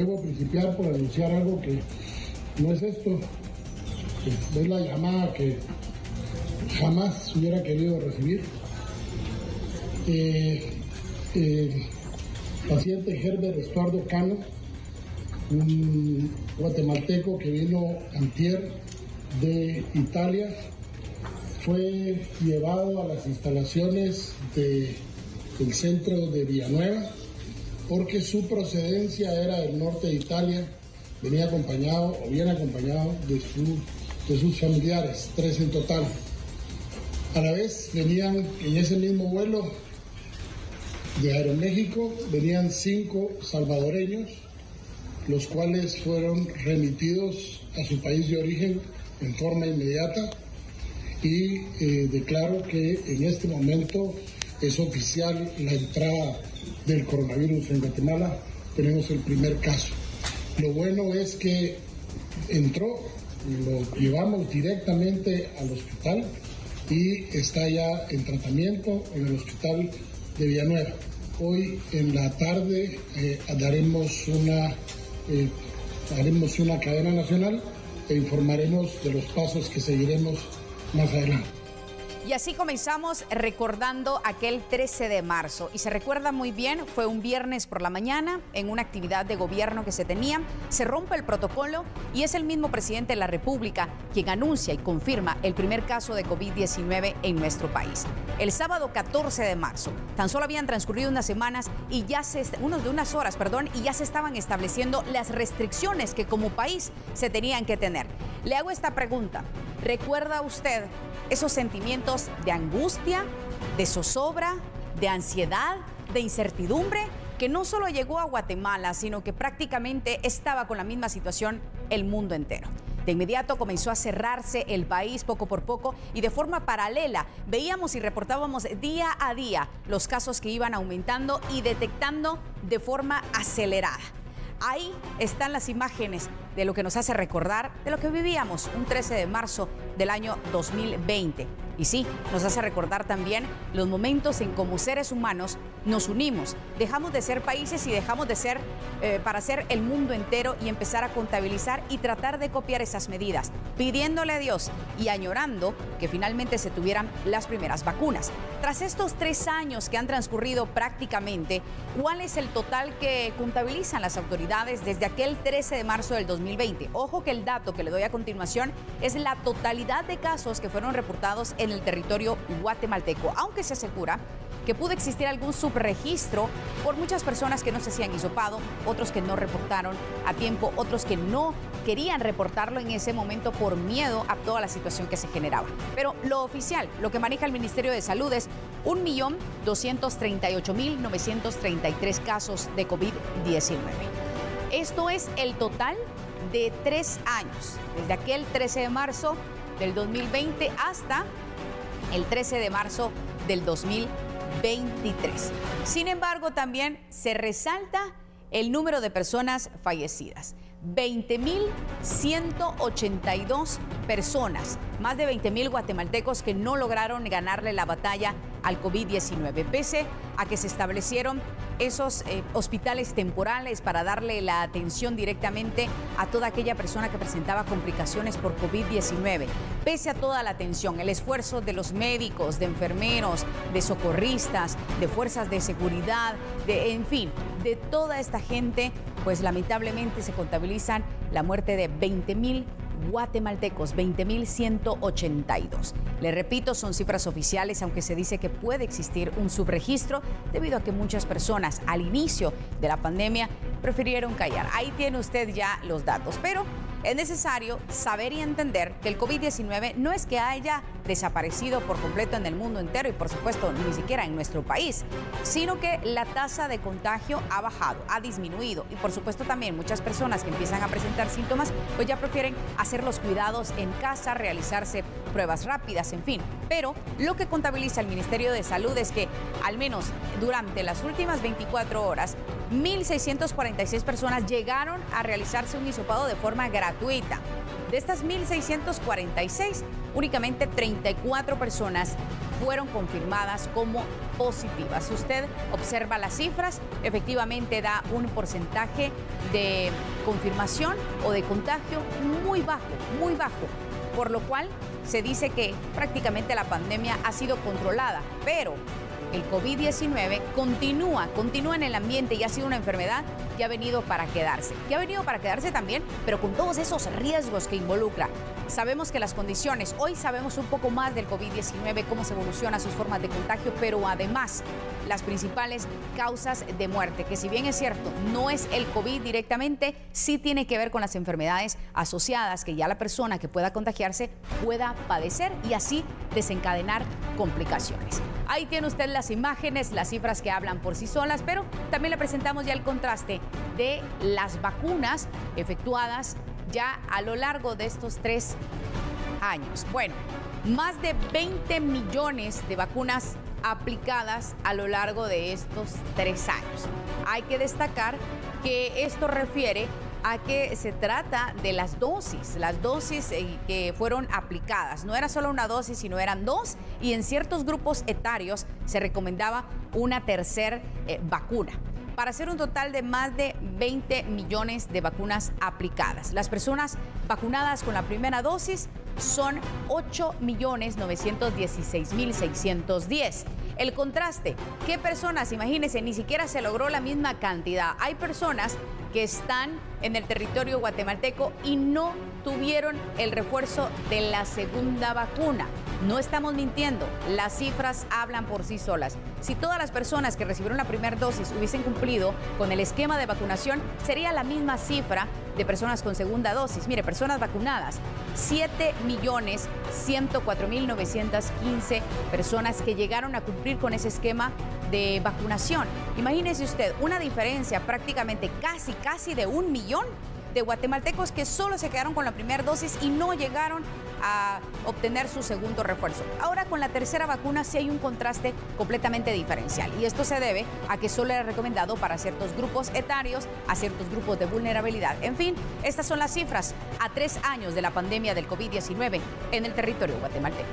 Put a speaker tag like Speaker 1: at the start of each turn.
Speaker 1: debo principiar por anunciar algo que no es esto, que es la llamada que jamás hubiera querido recibir. Paciente Herbert Estuardo Cano, un guatemalteco que vino antier de Italia, fue llevado a las instalaciones del centro de Villanueva porque su procedencia era del norte de Italia, venía acompañado o bien acompañado de sus familiares, 3 en total. A la vez venían en ese mismo vuelo de Aeroméxico, venían 5 salvadoreños, los cuales fueron remitidos a su país de origen en forma inmediata, y declaro que en este momento es oficial la entrada del coronavirus en Guatemala. Tenemos el primer caso. Lo bueno es que entró, lo llevamos directamente al hospital y está ya en tratamiento en el hospital de Villanueva. Hoy en la tarde haremos una cadena nacional e informaremos de los pasos que seguiremos más adelante.
Speaker 2: Y así comenzamos recordando aquel 13 de marzo. Y se recuerda muy bien, fue un viernes por la mañana, en una actividad de gobierno que se tenía, se rompe el protocolo y es el mismo presidente de la República quien anuncia y confirma el primer caso de COVID-19 en nuestro país. El sábado 14 de marzo, tan solo habían transcurrido unas horas, y ya se estaban estableciendo las restricciones que como país se tenían que tener. Le hago esta pregunta: ¿recuerda usted esos sentimientos de angustia, de zozobra, de ansiedad, de incertidumbre, que no solo llegó a Guatemala, sino que prácticamente estaba con la misma situación el mundo entero? De inmediato comenzó a cerrarse el país poco por poco, y de forma paralela veíamos y reportábamos día a día los casos que iban aumentando y detectando de forma acelerada. Ahí están las imágenes de lo que nos hace recordar de lo que vivíamos un 13 de marzo del año 2020. Y sí, nos hace recordar también los momentos en como seres humanos nos unimos, dejamos de ser países y dejamos de ser para ser el mundo entero, y empezar a contabilizar y tratar de copiar esas medidas, pidiéndole a Dios y añorando que finalmente se tuvieran las primeras vacunas. Tras estos 3 años que han transcurrido prácticamente, ¿cuál es el total que contabilizan las autoridades desde aquel 13 de marzo del 2020? Ojo que el dato que le doy a continuación es la totalidad de casos que fueron reportados en el territorio guatemalteco, aunque se asegura que pudo existir algún subregistro por muchas personas que no se hacían hisopado, otros que no reportaron a tiempo, otros que no querían reportarlo en ese momento por miedo a toda la situación que se generaba. Pero lo oficial, lo que maneja el Ministerio de Salud, es 1.238.933 casos de COVID-19. Esto es el total de 3 años, desde aquel 13 de marzo del 2020 hasta el 13 de marzo del 2023. Sin embargo, también se resalta el número de personas fallecidas. 20.182 personas, más de 20.000 guatemaltecos que no lograron ganarle la batalla al COVID-19, pese a que se establecieron esos hospitales temporales para darle la atención directamente a toda aquella persona que presentaba complicaciones por COVID-19. Pese a toda la atención, el esfuerzo de los médicos, de enfermeros, de socorristas, de fuerzas de seguridad, en fin, de toda esta gente, pues lamentablemente se contabilizan la muerte de 20.000 guatemaltecos, 20.182. Le repito, son cifras oficiales, aunque se dice que puede existir un subregistro debido a que muchas personas al inicio de la pandemia prefirieron callar. Ahí tiene usted ya los datos, pero es necesario saber y entender que el COVID-19 no es que haya desaparecido por completo en el mundo entero y por supuesto ni siquiera en nuestro país, sino que la tasa de contagio ha bajado, ha disminuido, y por supuesto también muchas personas que empiezan a presentar síntomas pues ya prefieren hacer los cuidados en casa, realizarse pruebas rápidas, en fin. Pero lo que contabiliza el Ministerio de Salud es que al menos durante las últimas 24 horas 1.646 personas llegaron a realizarse un hisopado de forma gratuita. De estas 1.646, únicamente 34 personas fueron confirmadas como positivas. Si usted observa las cifras, efectivamente da un porcentaje de confirmación o de contagio muy bajo, por lo cual se dice que prácticamente la pandemia ha sido controlada, pero el COVID-19 continúa en el ambiente y ha sido una enfermedad que ha venido para quedarse. Que ha venido para quedarse también, pero con todos esos riesgos que involucra. Sabemos que las condiciones, hoy sabemos un poco más del COVID-19, cómo se evoluciona, sus formas de contagio, pero además las principales causas de muerte, que si bien es cierto, no es el COVID directamente, sí tiene que ver con las enfermedades asociadas que ya la persona que pueda contagiarse pueda padecer y así desencadenar complicaciones. Ahí tiene usted las imágenes, las cifras que hablan por sí solas, pero también le presentamos ya el contraste de las vacunas efectuadas ya a lo largo de estos 3 años. Bueno, más de 20 millones de vacunas aplicadas a lo largo de estos 3 años. Hay que destacar que esto refiere a que se trata de las dosis que fueron aplicadas. No era solo una dosis, sino eran 2, y en ciertos grupos etarios se recomendaba una tercera vacuna, para hacer un total de más de 20 millones de vacunas aplicadas. Las personas vacunadas con la primera dosis son 8.916.610. El contraste, ¿qué personas? Imagínense, ni siquiera se logró la misma cantidad. Hay personas que están en el territorio guatemalteco y no tuvieron el refuerzo de la segunda vacuna. No estamos mintiendo, las cifras hablan por sí solas. Si todas las personas que recibieron la primera dosis hubiesen cumplido con el esquema de vacunación, sería la misma cifra de personas con segunda dosis. Mire, personas vacunadas, 7.104.915 personas que llegaron a cumplir con ese esquema de vacunación. Imagínese usted, una diferencia prácticamente casi de 1 millón de guatemaltecos que solo se quedaron con la primera dosis y no llegaron a obtener su segundo refuerzo. Ahora con la tercera vacuna sí hay un contraste completamente diferencial, y esto se debe a que solo era recomendado para ciertos grupos etarios, a ciertos grupos de vulnerabilidad. En fin, estas son las cifras a 3 años de la pandemia del COVID-19 en el territorio guatemalteco.